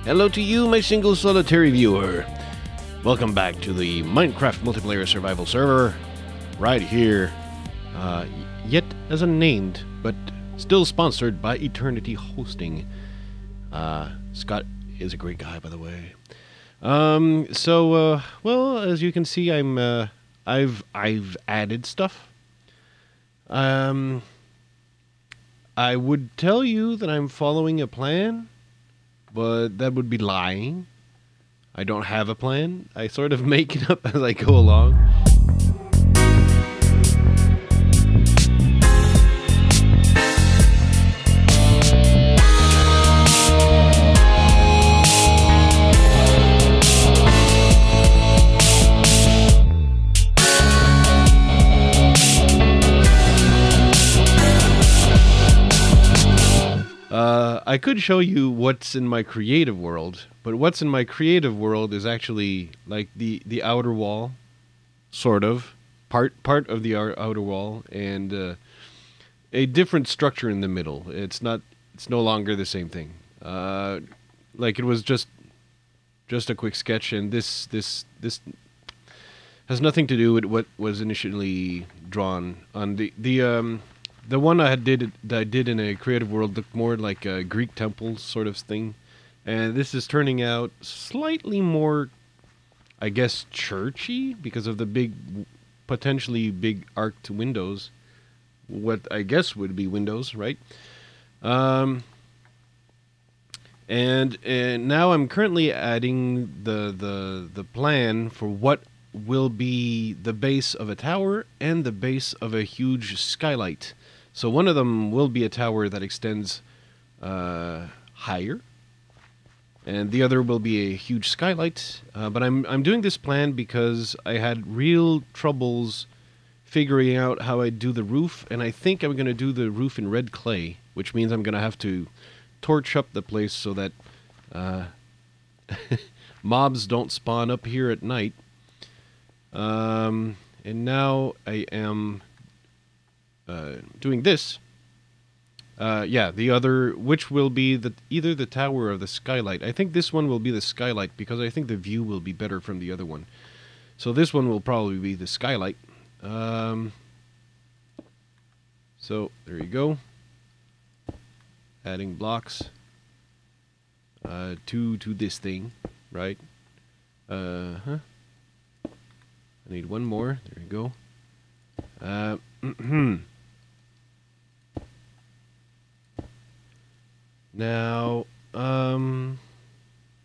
Hello to you, my single solitary viewer. Welcome back to the Minecraft multiplayer survival server, right here. Yet as unnamed, but still sponsored by Eternity Hosting. Scott is a great guy, by the way. Well, as you can see, I've added stuff. I would tell you that I'm following a plan, but that would be lying. I don't have a plan. I sort of make it up as I go along. I could show you what's in my creative world, but what's in my creative world is actually like the outer wall, sort of, part of the outer wall, and a different structure in the middle. It's no longer the same thing. Like it was just a quick sketch, and this has nothing to do with what was initially drawn on the one I did in a creative world looked more like a Greek temple sort of thing, and this is turning out slightly more, I guess, churchy because of the potentially big arched windows. What I guess would be windows, right? And now I'm currently adding the plan for what will be the base of a tower and the base of a huge skylight. So one of them will be a tower that extends higher, and the other will be a huge skylight. But I'm doing this plan because I had real troubles figuring out how I do the roof, and I think I'm going to do the roof in red clay, which means I'm going to have to torch up the place so that mobs don't spawn up here at night. And now I am doing this. Yeah, the other, which will be either the tower or the skylight. I think this one will be the skylight because I think the view will be better from the other one. So this one will probably be the skylight. So there you go. Adding blocks to this thing, right? I need one more. There you go. Now,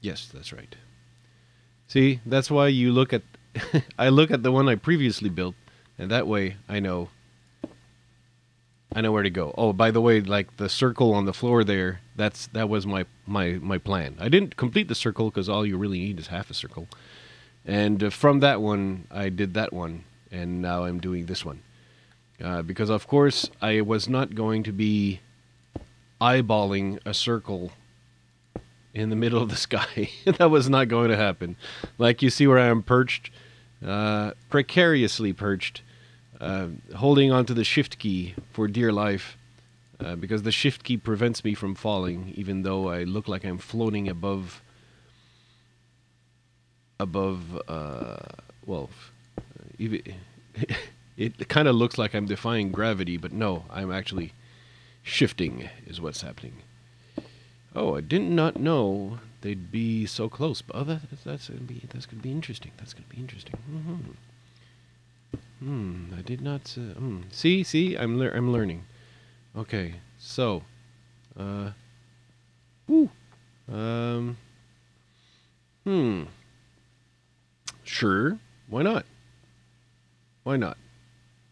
yes, that's right. See, that's why you look at, I look at the one I previously built, and that way I know where to go. Oh, by the way, like the circle on the floor there, that was my plan. I didn't complete the circle because all you really need is half a circle. And from that one, I did that one, and now I'm doing this one. Because, of course, I was not going to be eyeballing a circle in the middle of the sky. That was not going to happen. Like you see where I am perched, precariously perched, holding onto the shift key for dear life, because the shift key prevents me from falling, even though I look like I'm floating above, well, even... It kind of looks like I'm defying gravity, but no, I'm actually shifting is what's happening. Oh, I did not know they'd be so close. But that's gonna be interesting. That's gonna be interesting. I did not. See, I'm learning. Okay, so, sure, why not? Why not?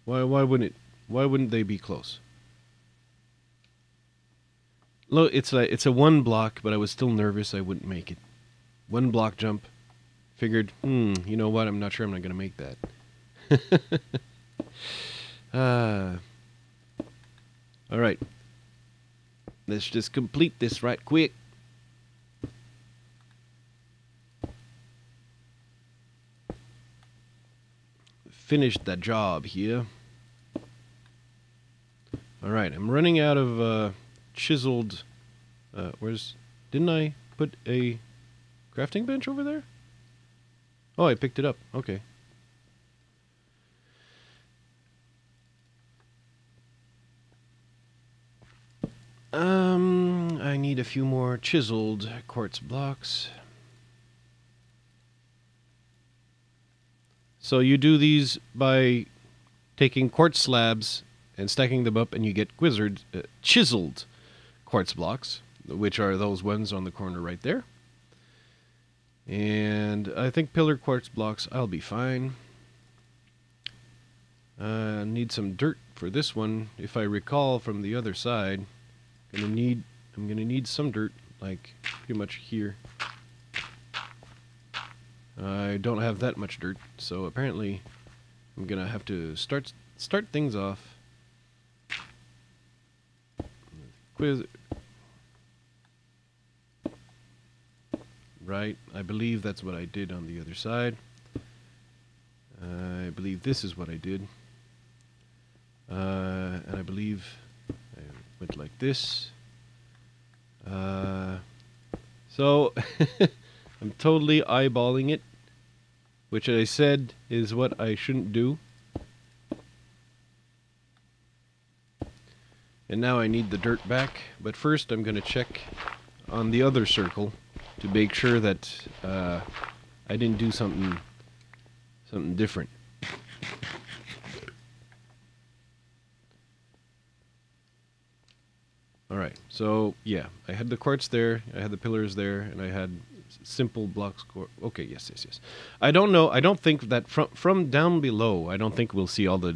Why wouldn't they be close? Look, it's a one block, but I was still nervous I wouldn't make it. One block jump. Figured, you know what? I'm not sure I'm not gonna make that. All right. Let's just complete this right quick. Finish the job here. Alright, I'm running out of chiseled... didn't I put a Crafting bench over there? Oh, I picked it up. Okay. I need a few more chiseled quartz blocks. So you do these by taking quartz slabs and stacking them up, and you get chiseled quartz blocks, which are those ones on the corner right there. And I think pillar quartz blocks, I'll be fine. Need some dirt for this one. If I recall from the other side, I'm gonna need some dirt, like pretty much here. I don't have that much dirt, so apparently I'm gonna have to start things off. Right, I believe that's what I did on the other side. I believe this is what I did. And I believe I went like this. So I'm totally eyeballing it, which I said is what I shouldn't do. And now I need the dirt back, but first I'm going to check on the other circle to make sure that I didn't do something different. Alright, so yeah, I had the quartz there, I had the pillars there, and I had simple blocks. Okay, yes. I don't know, I don't think that from down below, I don't think we'll see all the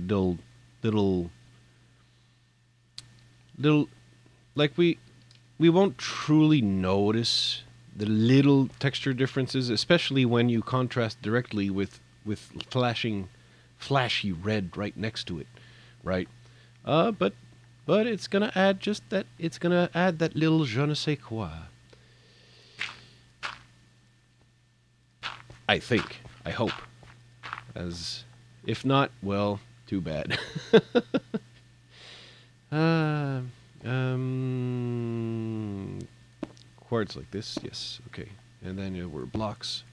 little like we won't truly notice the little texture differences, especially when you contrast directly with flashy red right next to it, right? But it's gonna add just that. It's gonna add that little je ne sais quoi. I think. I hope. As if not, well, too bad. Quartz like this, yes, okay. And then we're blocks.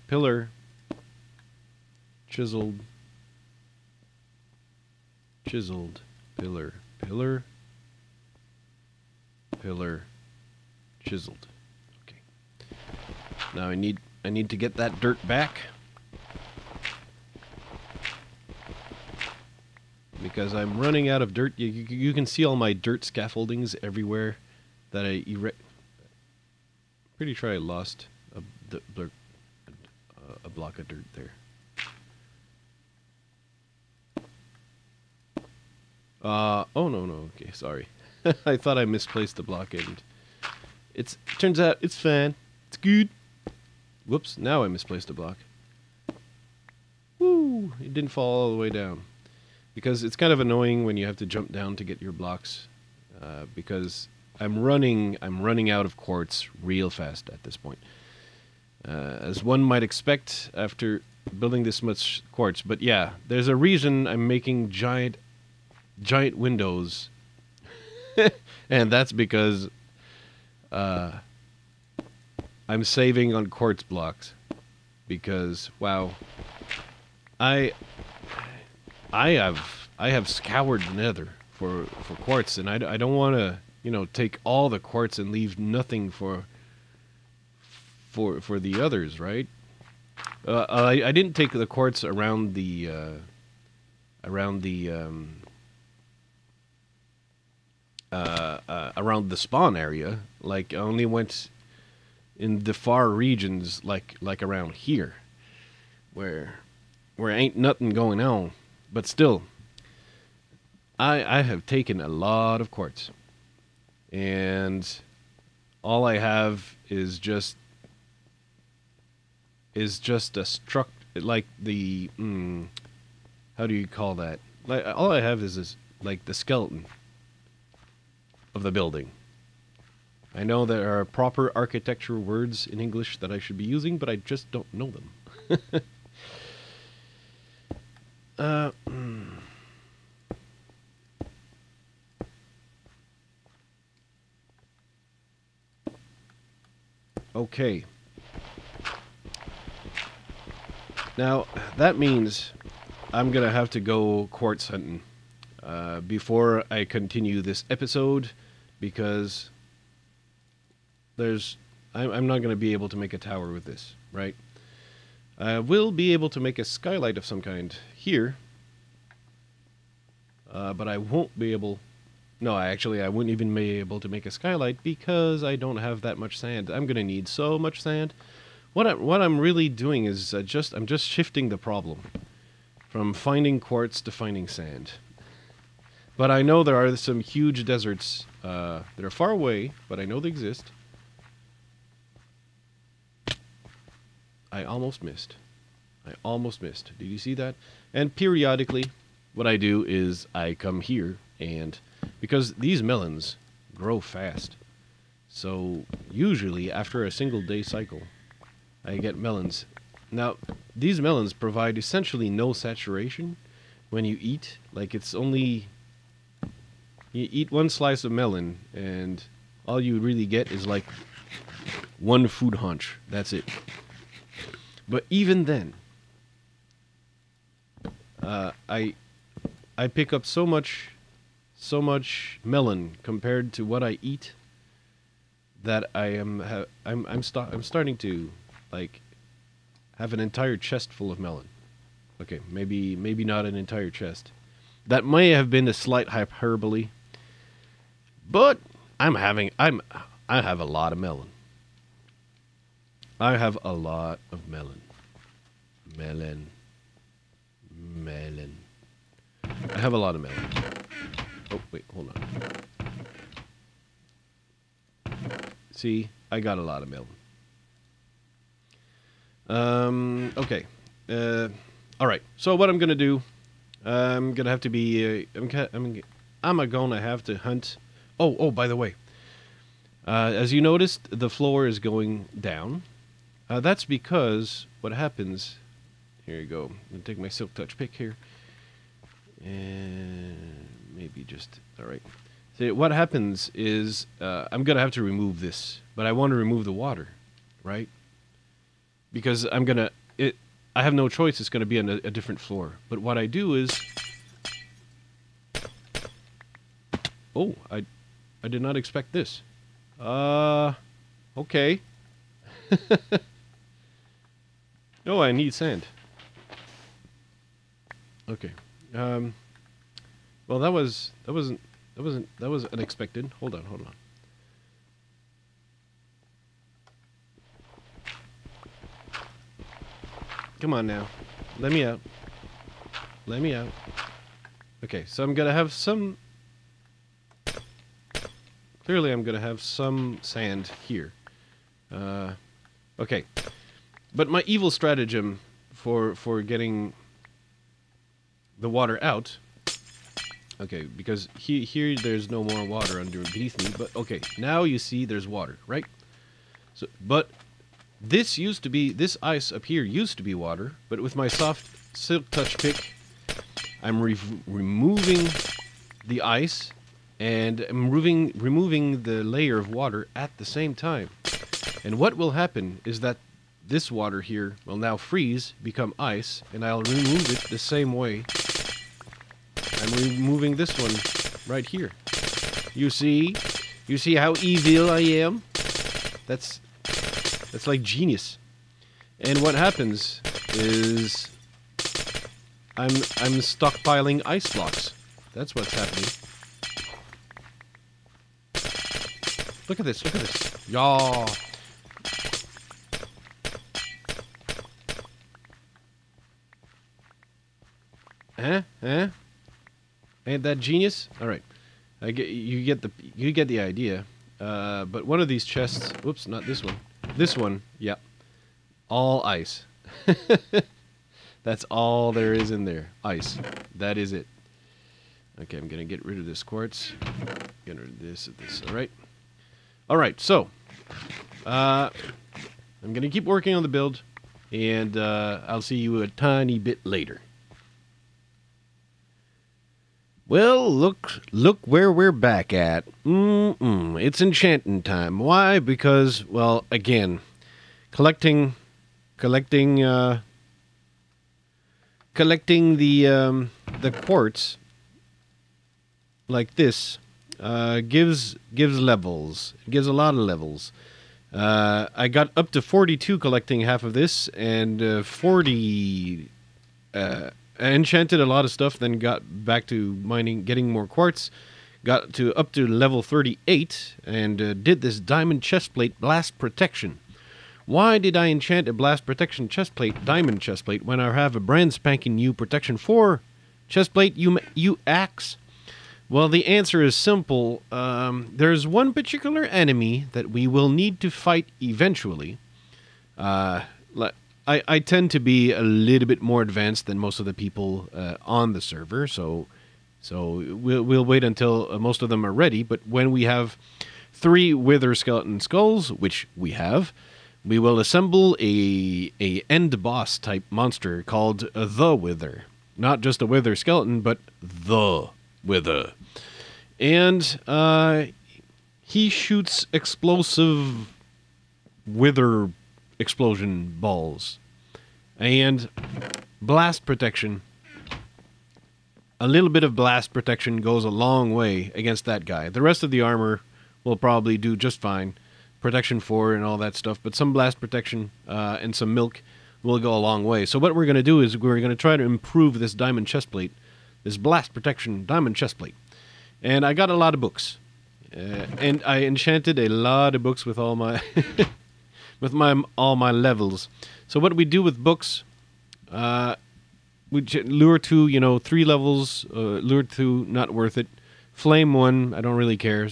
Pillar, chiseled, pillar, chiseled. Okay. Now I need to get that dirt back, because I'm running out of dirt. You can see all my dirt scaffoldings everywhere that I pretty sure I lost a block of dirt there. Oh no, okay, sorry. I thought I misplaced the block, and turns out it's fine. It's good. Whoops, now I misplaced a block. Woo! It didn't fall all the way down. Because it's kind of annoying when you have to jump down to get your blocks, because I'm running out of quartz real fast at this point. As one might expect after building this much quartz. But yeah, there's a reason I'm making giant windows. And that's because I'm saving on quartz blocks. Because wow, I have scoured the nether for quartz, and I don't want to, take all the quartz and leave nothing for the others, right? I didn't take the quartz around the spawn area. Like, I only went in the far regions, like around here, where ain't nothing going on. But still, I have taken a lot of quartz, and all I have is just a like the how do you call that? Like, all I have is like the skeleton of the building. I know there are proper architecture words in English that I should be using, but I just don't know them. Okay. Now, that means I'm going to have to go quartz hunting before I continue this episode, because I'm not going to be able to make a tower with this, right? I will be able to make a skylight of some kind here, but I won't be able... No, I wouldn't even be able to make a skylight because I don't have that much sand. I'm going to need so much sand. What I'm really doing is I'm just shifting the problem from finding quartz to finding sand. But I know there are some huge deserts that are far away, but I know they exist. I almost missed. Did you see that? And periodically, what I do is I come here, and because these melons grow fast, so usually after a single day cycle, I get melons. Now, these melons provide essentially no saturation when you eat. Like, it's only... You eat one slice of melon, and all you really get is like one food hunch. That's it. But even then, I pick up so much melon compared to what I eat that I'm starting to like have an entire chest full of melon. Okay, maybe not an entire chest. That may have been a slight hyperbole, but I have a lot of melon. I have a lot of melon. Melon. I have a lot of melon. Oh, wait, hold on. See, I got a lot of melon. Okay. All right. So what I'm gonna do, I'm gonna have to be. I'm gonna have to hunt. Oh, by the way, as you noticed, the floor is going down. That's because what happens. Here you go. I'm gonna take my silk touch pick here, and maybe just all right. See, what happens is I'm gonna have to remove this, but I want to remove the water, right? Because I have no choice. It's gonna be on a different floor. But what I do is, oh, I did not expect this. Okay. Oh, I need sand. Okay. Well, that was unexpected. Hold on. Come on now. Let me out. Okay, so I'm gonna have some... Clearly I'm gonna have some sand here. Okay. But my evil stratagem for getting the water out... Okay, because here there's no more water underneath me, but okay, now you see there's water, right? So, but this ice up here used to be water, but with my soft silk touch pick, I'm removing the ice, and I'm removing the layer of water at the same time. And what will happen is that this water here will now freeze, become ice, and I'll remove it the same way. I'm removing this one right here. You see how evil I am? That's like genius. And what happens is I'm stockpiling ice blocks. That's what's happening. Look at this. Yaw. Huh? Ain't that genius? All right, you get the idea. But one of these chests, whoops, not this one. This one, yeah, all ice. That's all there is in there, ice. That is it. Okay, I'm gonna get rid of this quartz. Get rid of this. All right. So, I'm gonna keep working on the build, and I'll see you a tiny bit later. Well, look where we're back at. It's enchanting time. Why? Because, well, again, collecting, collecting, collecting the quartz like this gives levels. It gives a lot of levels. I got up to 42 collecting half of this, and 40. I enchanted a lot of stuff, then got back to mining, getting more quartz. Got to up to level 38, and did this diamond chestplate blast protection. Why did I enchant a blast protection chestplate, diamond chestplate, when I have a brand spanking new protection 4 chestplate? You axe. Well, the answer is simple. There's one particular enemy that we will need to fight eventually. I tend to be a little bit more advanced than most of the people on the server, so we'll wait until most of them are ready. But when we have 3 wither skeleton skulls, which we have, we will assemble a end boss type monster called the Wither. Not just a wither skeleton, but the Wither. And he shoots explosive wither explosion balls and blast protection. A little bit of blast protection goes a long way against that guy. The rest of the armor will probably do just fine. Protection 4 and all that stuff, but some blast protection and some milk will go a long way. So what we're going to do is we're going to try to improve this diamond chestplate, this blast protection diamond chestplate. And I got a lot of books. And I enchanted a lot of books with all my all my levels. So what we do with books, we lure 2, 3 levels, lure 2, not worth it. Flame 1, I don't really care.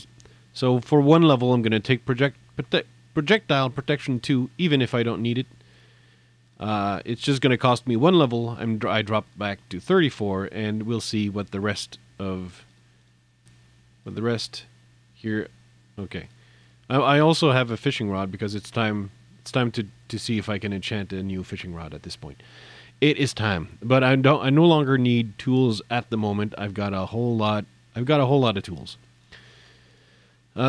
So for 1 level, I'm going to take projectile protection 2, even if I don't need it. It's just going to cost me 1 level. I drop back to 34, and we'll see what the rest here. Okay. I also have a fishing rod because it's time to see if I can enchant a new fishing rod at this point. It is time, but I no longer need tools at the moment. I've got a whole lot of tools.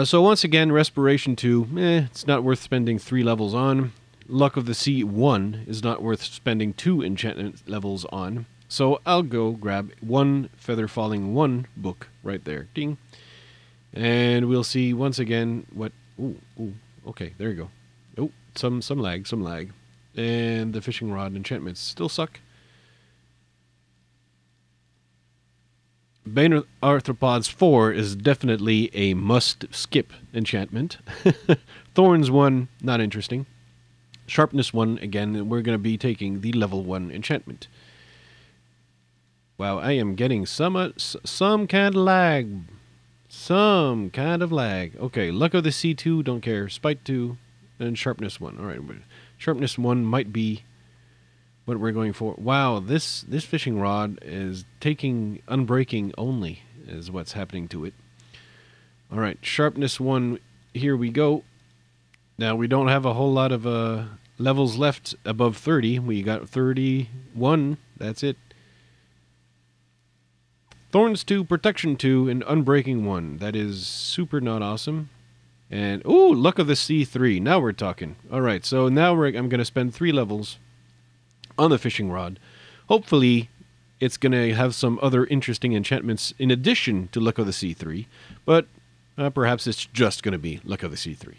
So once again, Respiration 2, it's not worth spending 3 levels on. Luck of the Sea 1 is not worth spending 2 enchantment levels on. So I'll go grab 1 Feather Falling 1 book right there. Ding. And we'll see once again what... Ooh, okay, there you go. Oh, some lag. And the fishing rod enchantments still suck. Bane Arthropods 4 is definitely a must-skip enchantment. Thorns 1, not interesting. Sharpness 1, again, we're going to be taking the level 1 enchantment. Wow, I am getting some kind of lag. Some kind of lag. Okay, Luck of the Sea 2, don't care. Spite 2, and Sharpness 1. All right, Sharpness 1 might be what we're going for. Wow, this fishing rod is taking unbreaking only, is what's happening to it. All right, Sharpness 1, here we go. Now, we don't have a whole lot of levels left above 30. We got 31. That's it. Thorns 2, Protection 2, and Unbreaking 1. That is super not awesome. And, ooh, Luck of the Sea 3. Now we're talking. All right, so now I'm going to spend 3 levels on the fishing rod. Hopefully, it's going to have some other interesting enchantments in addition to Luck of the Sea 3. But perhaps it's just going to be Luck of the Sea 3.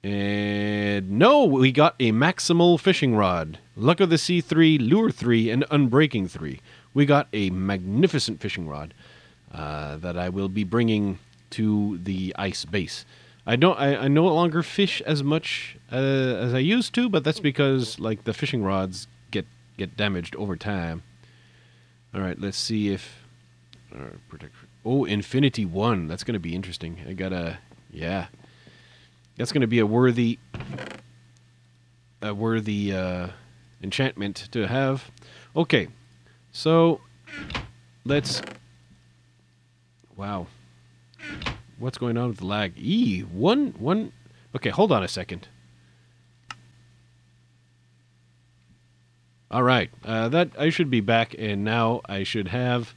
And no, we got a maximal fishing rod. Luck of the Sea 3, Lure 3, and Unbreaking 3. We got a magnificent fishing rod that I will be bringing to the ice base. I no longer fish as much as I used to, but that's because like the fishing rods get damaged over time. All right, let's see if Infinity 1. That's going to be interesting. That's going to be a worthy enchantment to have. Okay. So, let's... Wow. What's going on with the lag? One... Okay, hold on a second. All right, that I should be back, and now I should have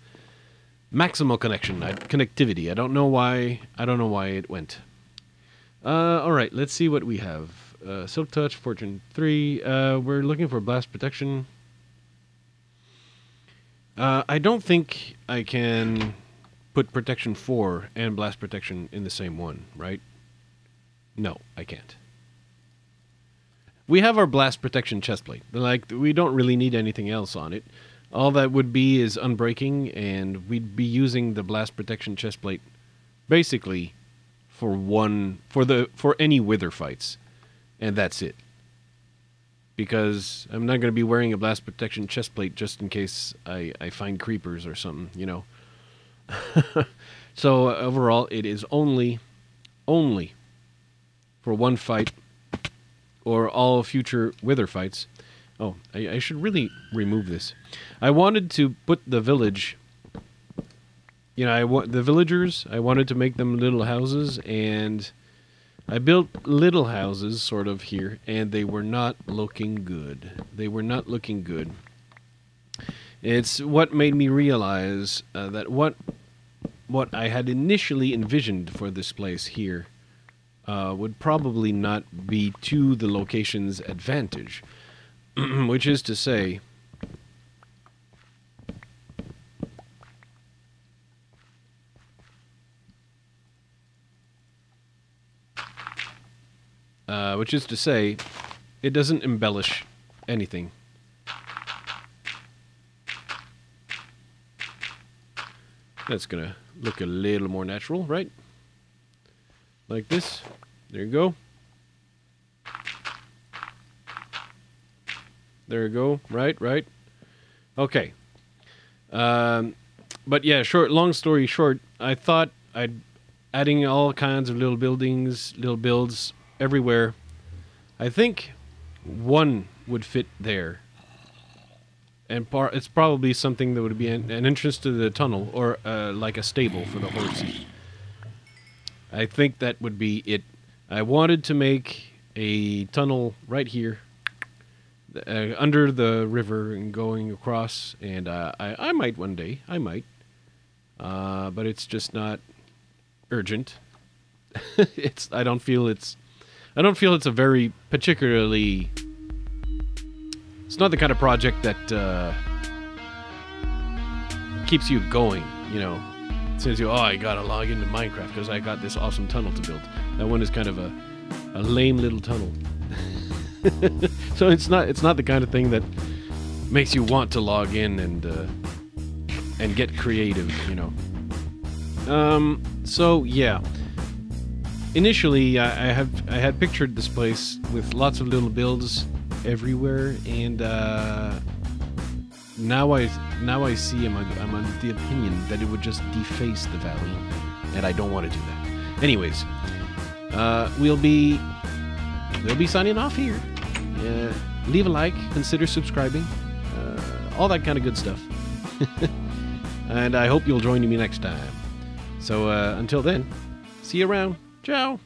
maximal connectivity. I don't know why. I don't know why it went. All right, let's see what we have. Silk Touch, Fortune 3. We're looking for blast protection. I don't think I can put protection 4 and blast protection in the same one, right? No, I can't. We have our blast protection chestplate. Like, we don't really need anything else on it. All that would be is unbreaking, and we'd be using the blast protection chestplate basically for any wither fights, and that's it. Because I'm not going to be wearing a blast protection chestplate just in case I find creepers or something, you know. So overall, it is only for one fight or all future wither fights. Oh, I should really remove this. I wanted to put the village, you know, the villagers, I wanted to make them little houses, and I built little houses sort of here, and they were not looking good. They were not looking good. It's what made me realize that what I had initially envisioned for this place here would probably not be to the location's advantage, which is to say, it doesn't embellish anything. That's gonna look a little more natural, right? Like this. There you go. There you go. Right. Okay. But yeah, long story short, I thought adding all kinds of little buildings, little builds everywhere. I think one would fit there. And it's probably something that would be an entrance to the tunnel, or like a stable for the horses. I think that would be it. I wanted to make a tunnel right here, under the river and going across, and I might one day. I might. But it's just not urgent. I don't feel it's a very particularly... It's not the kind of project that keeps you going, you know. It says you, oh, I gotta log into Minecraft because I got this awesome tunnel to build. That one is kind of a lame little tunnel. So it's not the kind of thing that makes you want to log in and get creative, you know. So yeah. Initially, I had pictured this place with lots of little builds everywhere, and now I see I'm on the opinion that it would just deface the valley, and I don't want to do that. Anyways, we'll be signing off here. Leave a like, consider subscribing, all that kind of good stuff. And I hope you'll join me next time. So until then, see you around. Ciao.